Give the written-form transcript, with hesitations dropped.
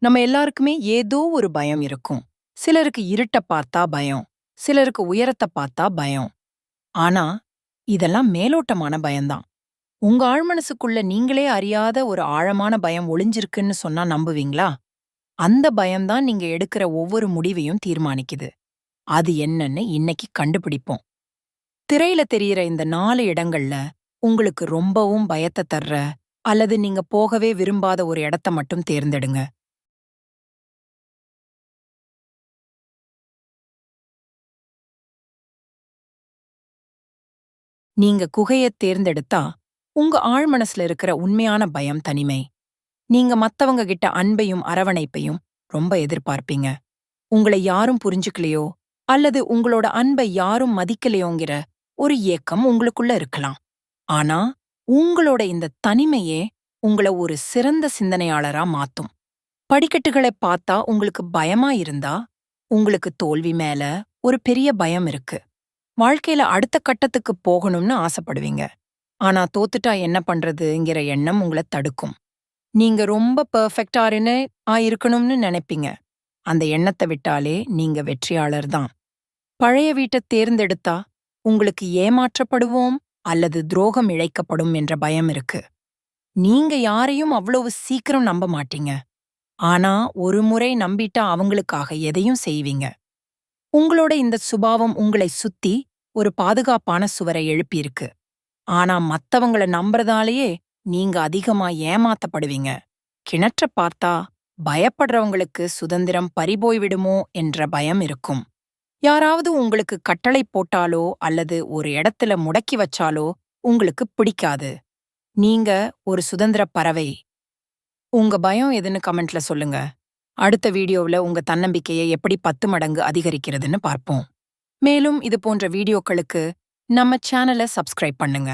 நம்ம எல்லாருக்குமே ஏதோ ஒரு பயம் இருக்கும். சிலருக்கு இருட்ட பார்த்தா பயம், சிலருக்கு உயரத்த பார்த்தா பயம். ஆனா, இதெல்லாம் மேலோட்டமான பயம்தான். உங்க ஆழ்மனசுக்குள்ள நீங்களே அறியாத ஒரு ஆழமான பயம் ஒளிஞ்சிருக்குன்னு சொன்னா நம்புவீங்களா? அந்த பயம்தான் நீங்க எடுக்கிற ஒவ்வொரு முடிவையும் தீர்மானிக்குது. அது என்னன்னு இன்னைக்கு கண்டுபிடிப்போம். திரையில தெரியிற இந்த 4 இடங்கள்ல உங்களுக்கு ரொம்பவும் பயத்த தர்ற அல்லது நீங்க போகவே விரும்பாத ஒரு இடத்த மட்டும் தேர்ந்தெடுங்க. நீங்க குகையத் தேர்ந்தெடுத்தா, உங்க ஆழ்மனசுல இருக்கிற உண்மையான பயம் தனிமை. நீங்க மத்தவங்க கிட்ட அன்பையும் அரவணைப்பையும் ரொம்ப எதிர்பார்ப்பீங்க. உங்களை யாரும் புரிஞ்சுக்கலையோ, அல்லது உங்களோட அன்பை யாரும் மதிக்கலையோங்கிற ஒரு ஏக்கம் உங்களுக்குள்ள இருக்கலாம். ஆனா, உங்களோட இந்த தனிமையே உங்கள ஒரு சிறந்த சிந்தனையாளரா மாத்தும். படிக்கட்டுகளைப் பார்த்தா உங்களுக்கு பயமா இருந்தா, உங்களுக்கு தோல்வி மேல ஒரு பெரிய பயம் இருக்கு. வாழ்க்கையில அடுத்த கட்டத்துக்கு போகணும்னு ஆசைப்படுவீங்க. ஆனா தோத்துட்டா என்ன பண்றதுங்கிற எண்ணம் உங்கள தடுக்கும். நீங்க ரொம்ப பெர்ஃபெக்ட்டாருன்னு இருக்கணும்னு நெனைப்பீங்க. அந்த எண்ணத்த விட்டாலே நீங்க வெற்றியாளர் தான். பழைய வீட்டத் தேர்ந்தெடுத்தா உங்களுக்கு ஏமாற்றப்படுவோம் அல்லது துரோகம் இழைக்கப்படும் என்ற பயம் இருக்கு. நீங்க யாரையும் அவ்வளவு சீக்கிரம் நம்ப மாட்டீங்க. ஆனா ஒரு முறை நம்பிட்டா அவங்களுக்காக எதையும் செய்வீங்க. உங்களோட இந்த சுபாவம் உங்களை சுத்தி ஒரு பாதுகாப்பான சுவரை எழுப்பியிருக்கு. ஆனா மத்தவங்கள நம்புறதாலேயே நீங்க அதிகமா ஏமாத்தப்படுவீங்க. கிணற்ற பார்த்தா பயப்படுறவங்களுக்கு சுதந்திரம் பறிபோய் விடுமோ என்ற பயம் இருக்கும். யாராவது உங்களுக்கு கட்டளை போட்டாலோ அல்லது ஒரு இடத்துல முடக்கி வச்சாலோ உங்களுக்கு பிடிக்காது. நீங்க ஒரு சுதந்திர பறவை. உங்க பயம் எதுன்னு கமெண்ட்ல சொல்லுங்க. அடுத்த வீடியோவுல உங்க தன்னம்பிக்கையை எப்படி 10 மடங்கு அதிகரிக்கிறதுன்னு பார்ப்போம். மேலும் இது போன்ற வீடியோக்களுக்கு நம்ம சேனலை சப்ஸ்கிரைப் பண்ணுங்க.